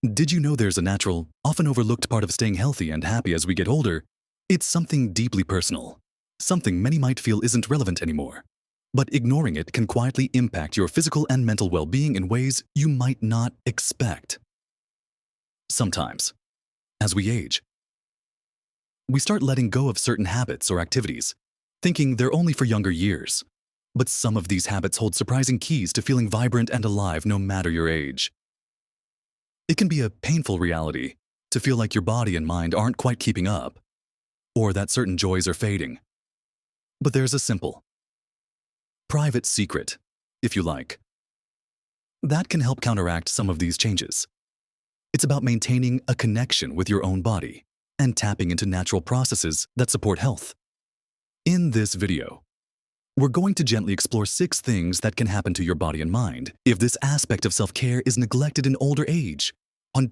Did you know there's a natural, often overlooked part of staying healthy and happy as we get older? It's something deeply personal, something many might feel isn't relevant anymore. But ignoring it can quietly impact your physical and mental well-being in ways you might not expect. Sometimes, as we age, we start letting go of certain habits or activities, thinking they're only for younger years. But some of these habits hold surprising keys to feeling vibrant and alive no matter your age. It can be a painful reality to feel like your body and mind aren't quite keeping up, or that certain joys are fading. But there's a simple, private secret, if you like, that can help counteract some of these changes. It's about maintaining a connection with your own body and tapping into natural processes that support health. In this video, we're going to gently explore 6 things that can happen to your body and mind if this aspect of self-care is neglected in older age. We'll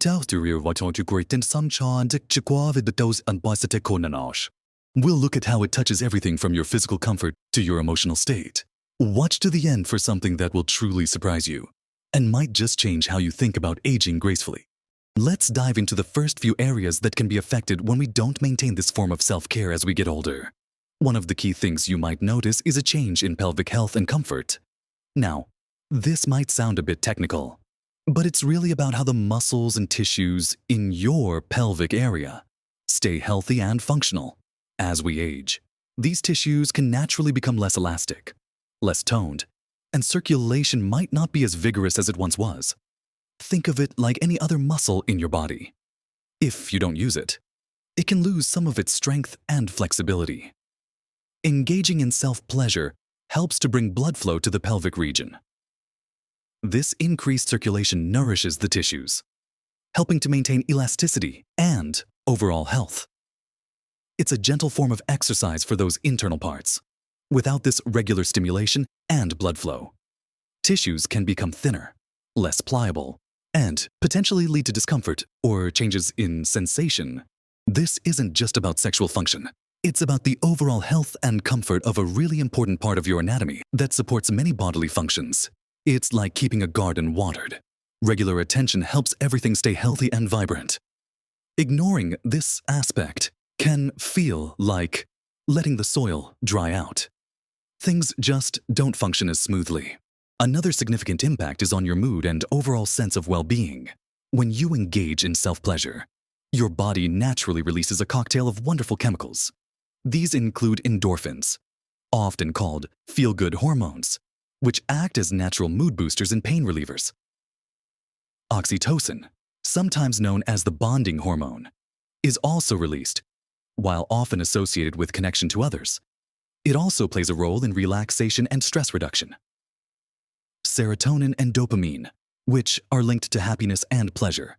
look at how it touches everything from your physical comfort to your emotional state. Watch to the end for something that will truly surprise you and might just change how you think about aging gracefully. Let's dive into the first few areas that can be affected when we don't maintain this form of self-care as we get older. One of the key things you might notice is a change in pelvic health and comfort. Now, this might sound a bit technical, but it's really about how the muscles and tissues in your pelvic area stay healthy and functional. As we age, these tissues can naturally become less elastic, less toned, and circulation might not be as vigorous as it once was. Think of it like any other muscle in your body. If you don't use it, it can lose some of its strength and flexibility. Engaging in self-pleasure helps to bring blood flow to the pelvic region. This increased circulation nourishes the tissues, helping to maintain elasticity and overall health. It's a gentle form of exercise for those internal parts. Without this regular stimulation and blood flow, tissues can become thinner, less pliable, and potentially lead to discomfort or changes in sensation. This isn't just about sexual function. It's about the overall health and comfort of a really important part of your anatomy that supports many bodily functions. It's like keeping a garden watered. Regular attention helps everything stay healthy and vibrant. Ignoring this aspect can feel like letting the soil dry out. Things just don't function as smoothly. Another significant impact is on your mood and overall sense of well-being. When you engage in self-pleasure, your body naturally releases a cocktail of wonderful chemicals. These include endorphins, often called feel-good hormones, which act as natural mood boosters and pain relievers. Oxytocin, sometimes known as the bonding hormone, is also released, while often associated with connection to others. It also plays a role in relaxation and stress reduction. Serotonin and dopamine, which are linked to happiness and pleasure,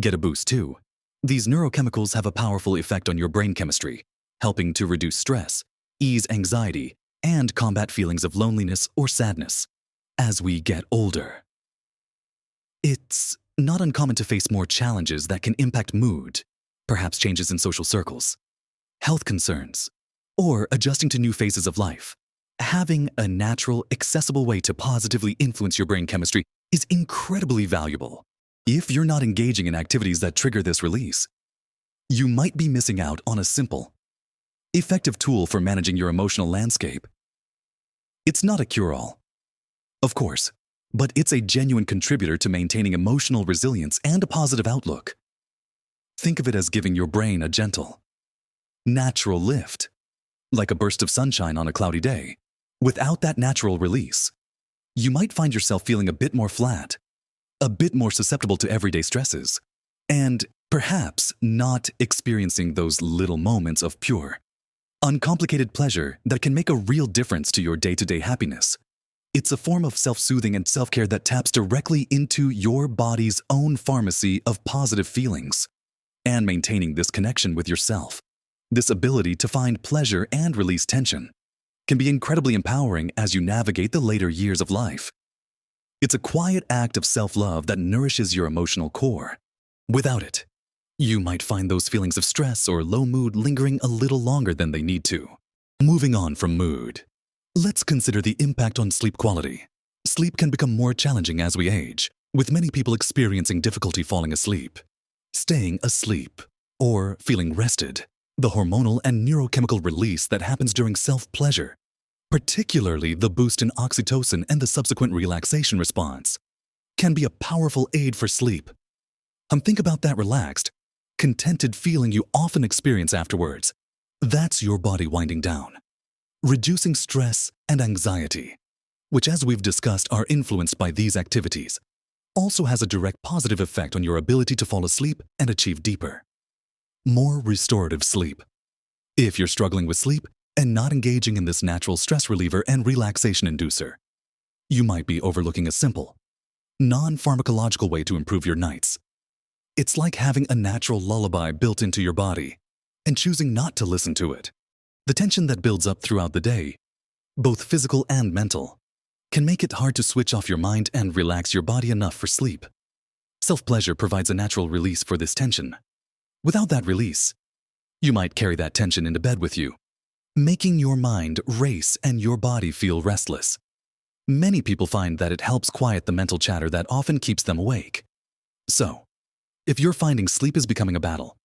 get a boost too. These neurochemicals have a powerful effect on your brain chemistry, helping to reduce stress, ease anxiety, and combat feelings of loneliness or sadness. As we get older, it's not uncommon to face more challenges that can impact mood, perhaps changes in social circles, health concerns, or adjusting to new phases of life. Having a natural, accessible way to positively influence your brain chemistry is incredibly valuable. If you're not engaging in activities that trigger this release, you might be missing out on a simple, effective tool for managing your emotional landscape. It's not a cure-all, of course, but it's a genuine contributor to maintaining emotional resilience and a positive outlook. Think of it as giving your brain a gentle, natural lift, like a burst of sunshine on a cloudy day. Without that natural release, you might find yourself feeling a bit more flat, a bit more susceptible to everyday stresses, and perhaps not experiencing those little moments of pure, uncomplicated pleasure that can make a real difference to your day-to-day happiness. It's a form of self-soothing and self-care that taps directly into your body's own pharmacy of positive feelings. And maintaining this connection with yourself, this ability to find pleasure and release tension, can be incredibly empowering as you navigate the later years of life. It's a quiet act of self-love that nourishes your emotional core. Without it, you might find those feelings of stress or low mood lingering a little longer than they need to. Moving on from mood, let's consider the impact on sleep quality. Sleep can become more challenging as we age, With many people experiencing difficulty falling asleep, staying asleep, or feeling rested, the hormonal and neurochemical release that happens during self-pleasure, particularly the boost in oxytocin and the subsequent relaxation response, can be a powerful aid for sleep. Think about that relaxed, contented feeling you often experience afterwards. That's your body winding down, reducing stress and anxiety, which, as we've discussed, are influenced by these activities, also has a direct positive effect on your ability to fall asleep and achieve deeper, more restorative sleep. If you're struggling with sleep and not engaging in this natural stress reliever and relaxation inducer, you might be overlooking a simple, non-pharmacological way to improve your nights. It's like having a natural lullaby built into your body and choosing not to listen to it. The tension that builds up throughout the day, both physical and mental, can make it hard to switch off your mind and relax your body enough for sleep. Self-pleasure provides a natural release for this tension. Without that release, you might carry that tension into bed with you, making your mind race and your body feel restless. Many people find that it helps quiet the mental chatter that often keeps them awake. So, if you're finding sleep is becoming a battle,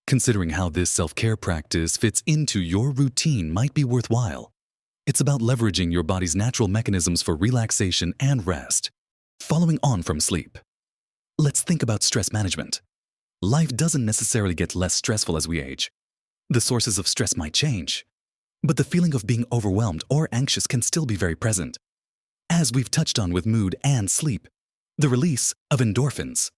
considering how this self-care practice fits into your routine might be worthwhile. It's about leveraging your body's natural mechanisms for relaxation and rest. Following on from sleep, let's think about stress management. Life doesn't necessarily get less stressful as we age. The sources of stress might change, but the feeling of being overwhelmed or anxious can still be very present. As we've touched on with mood and sleep, the release of endorphins,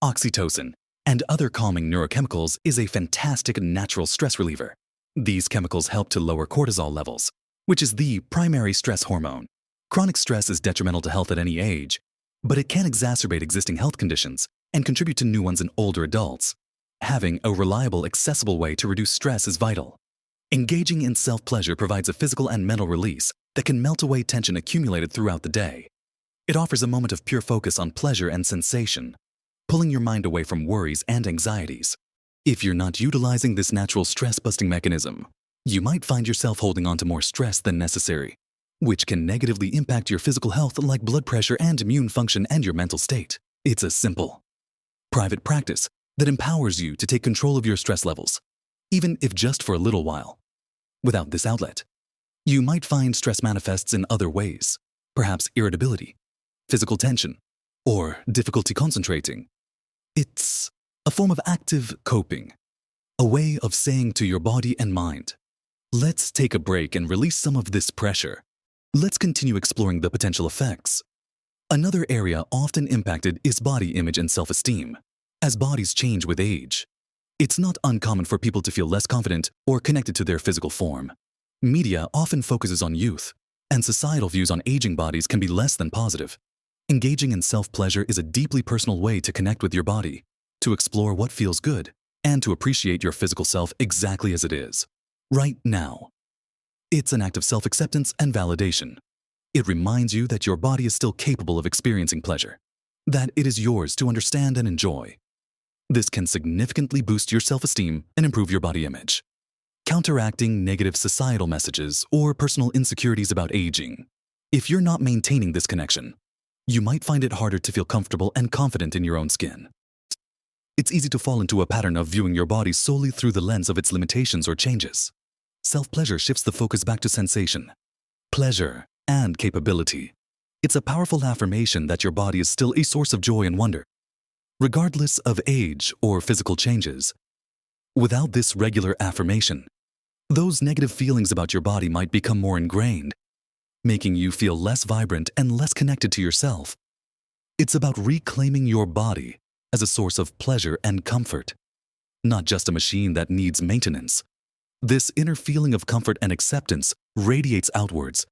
oxytocin, and other calming neurochemicals is a fantastic natural stress reliever. These chemicals help to lower cortisol levels, which is the primary stress hormone. Chronic stress is detrimental to health at any age, but it can exacerbate existing health conditions and contribute to new ones in older adults. Having a reliable, accessible way to reduce stress is vital. Engaging in self-pleasure provides a physical and mental release that can melt away tension accumulated throughout the day. It offers a moment of pure focus on pleasure and sensation, pulling your mind away from worries and anxieties. If you're not utilizing this natural stress-busting mechanism, you might find yourself holding on to more stress than necessary, which can negatively impact your physical health like blood pressure and immune function and your mental state. It's a simple, private practice that empowers you to take control of your stress levels, even if just for a little while. Without this outlet, you might find stress manifests in other ways, perhaps irritability, physical tension, or difficulty concentrating. It's a form of active coping, a way of saying to your body and mind, let's take a break and release some of this pressure. Let's continue exploring the potential effects. Another area often impacted is body image and self-esteem. As bodies change with age, it's not uncommon for people to feel less confident or connected to their physical form. Media often focuses on youth, and societal views on aging bodies can be less than positive. Engaging in self-pleasure is a deeply personal way to connect with your body, to explore what feels good, and to appreciate your physical self exactly as it is, right now. It's an act of self-acceptance and validation. It reminds you that your body is still capable of experiencing pleasure, that it is yours to understand and enjoy. This can significantly boost your self-esteem and improve your body image, counteracting negative societal messages or personal insecurities about aging. If you're not maintaining this connection, you might find it harder to feel comfortable and confident in your own skin. It's easy to fall into a pattern of viewing your body solely through the lens of its limitations or changes. Self-pleasure shifts the focus back to sensation, pleasure, and capability. It's a powerful affirmation that your body is still a source of joy and wonder, regardless of age or physical changes. Without this regular affirmation, those negative feelings about your body might become more ingrained, making you feel less vibrant and less connected to yourself. It's about reclaiming your body as a source of pleasure and comfort, not just a machine that needs maintenance. This inner feeling of comfort and acceptance radiates outwards,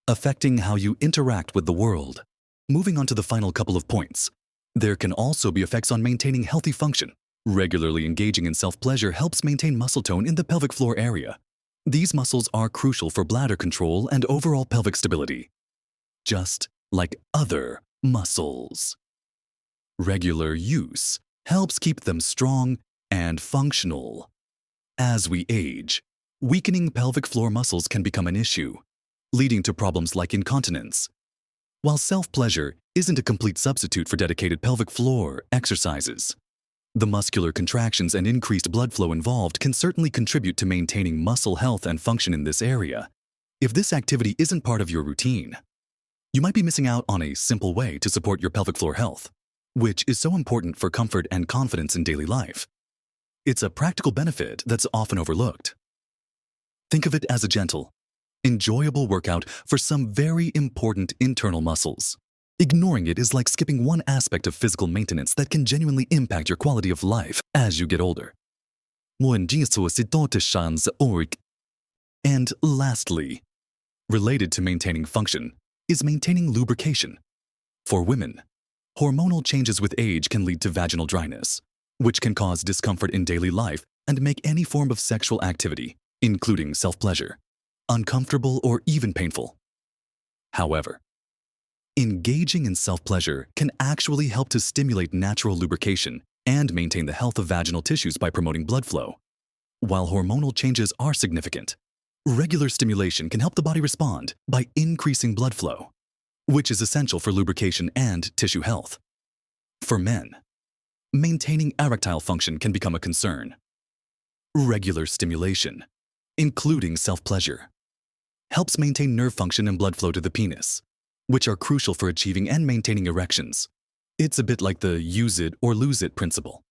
affecting how you interact with the world. Moving on to the final couple of points. There can also be effects on maintaining healthy function. Regularly engaging in self-pleasure helps maintain muscle tone in the pelvic floor area. These muscles are crucial for bladder control and overall pelvic stability, just like other muscles. Regular use helps keep them strong and functional. As we age, weakening pelvic floor muscles can become an issue, leading to problems like incontinence, While self-pleasure isn't a complete substitute for dedicated pelvic floor exercises, the muscular contractions and increased blood flow involved can certainly contribute to maintaining muscle health and function in this area. If this activity isn't part of your routine, you might be missing out on a simple way to support your pelvic floor health, which is so important for comfort and confidence in daily life. It's a practical benefit that's often overlooked. Think of it as a gentle, enjoyable workout for some very important internal muscles. Ignoring it is like skipping one aspect of physical maintenance that can genuinely impact your quality of life as you get older. And lastly, related to maintaining function, is maintaining lubrication. For women, hormonal changes with age can lead to vaginal dryness, which can cause discomfort in daily life and make any form of sexual activity, including self-pleasure, uncomfortable or even painful. However, engaging in self-pleasure can actually help to stimulate natural lubrication and maintain the health of vaginal tissues by promoting blood flow. While hormonal changes are significant, regular stimulation can help the body respond by increasing blood flow, which is essential for lubrication and tissue health. For men, maintaining erectile function can become a concern. Regular stimulation, including self-pleasure, helps maintain nerve function and blood flow to the penis, which are crucial for achieving and maintaining erections. It's a bit like the use it or lose it principle.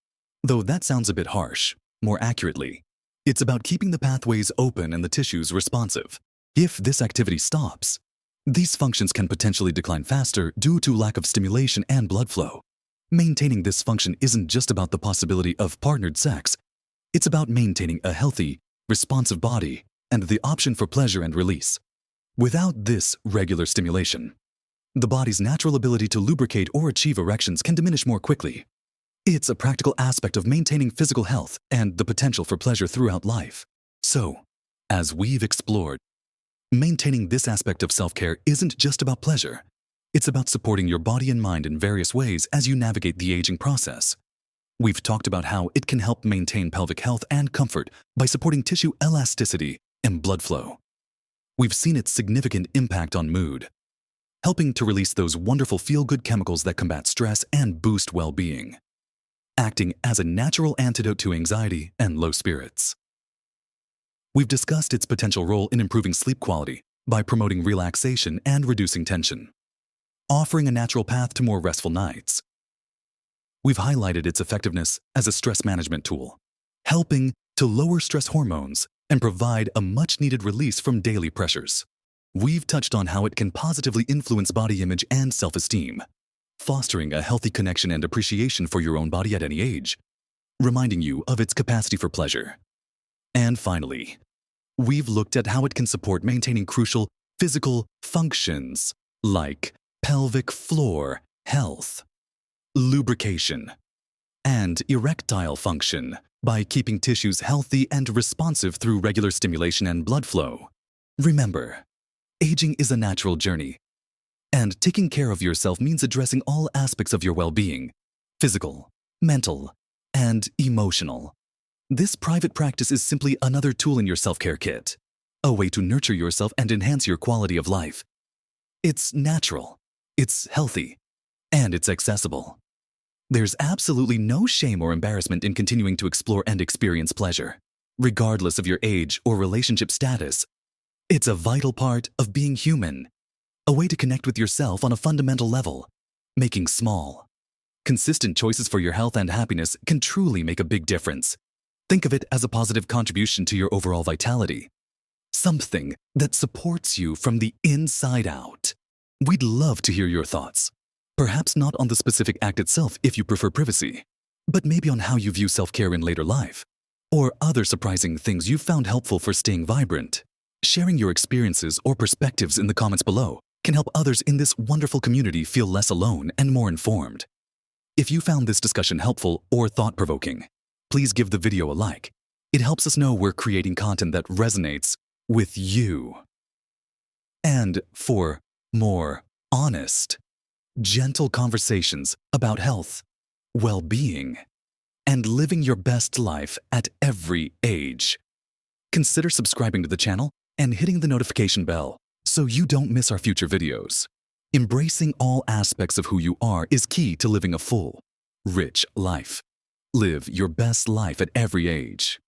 Though that sounds a bit harsh, more accurately, it's about keeping the pathways open and the tissues responsive. If this activity stops, these functions can potentially decline faster due to lack of stimulation and blood flow. Maintaining this function isn't just about the possibility of partnered sex. It's about maintaining a healthy, responsive body and the option for pleasure and release. Without this regular stimulation, the body's natural ability to lubricate or achieve erections can diminish more quickly. It's a practical aspect of maintaining physical health and the potential for pleasure throughout life. So, as we've explored, maintaining this aspect of self-care isn't just about pleasure. It's about supporting your body and mind in various ways as you navigate the aging process. We've talked about how it can help maintain pelvic health and comfort by supporting tissue elasticity and blood flow. We've seen its significant impact on mood, helping to release those wonderful feel-good chemicals that combat stress and boost well-being, acting as a natural antidote to anxiety and low spirits. We've discussed its potential role in improving sleep quality by promoting relaxation and reducing tension, offering a natural path to more restful nights. We've highlighted its effectiveness as a stress management tool, helping to lower stress hormones and provide a much-needed release from daily pressures. We've touched on how it can positively influence body image and self-esteem, fostering a healthy connection and appreciation for your own body at any age, reminding you of its capacity for pleasure. And finally, we've looked at how it can support maintaining crucial physical functions like pelvic floor health, lubrication, and erectile function by keeping tissues healthy and responsive through regular stimulation and blood flow. Remember, aging is a natural journey, and taking care of yourself means addressing all aspects of your well-being, physical, mental, and emotional. This private practice is simply another tool in your self-care kit, a way to nurture yourself and enhance your quality of life. It's natural, it's healthy, and it's accessible. There's absolutely no shame or embarrassment in continuing to explore and experience pleasure, regardless of your age or relationship status. It's a vital part of being human, a way to connect with yourself on a fundamental level. Making small, consistent choices for your health and happiness can truly make a big difference. Think of it as a positive contribution to your overall vitality, something that supports you from the inside out. We'd love to hear your thoughts. Perhaps not on the specific act itself if you prefer privacy, but maybe on how you view self-care in later life, or other surprising things you've found helpful for staying vibrant. Sharing your experiences or perspectives in the comments below can help others in this wonderful community feel less alone and more informed. If you found this discussion helpful or thought-provoking, please give the video a like. It helps us know we're creating content that resonates with you. And for more honest, gentle conversations about health, well-being, and living your best life at every age, consider subscribing to the channel and hitting the notification bell so you don't miss our future videos. Embracing all aspects of who you are is key to living a full, rich life. Live your best life at every age.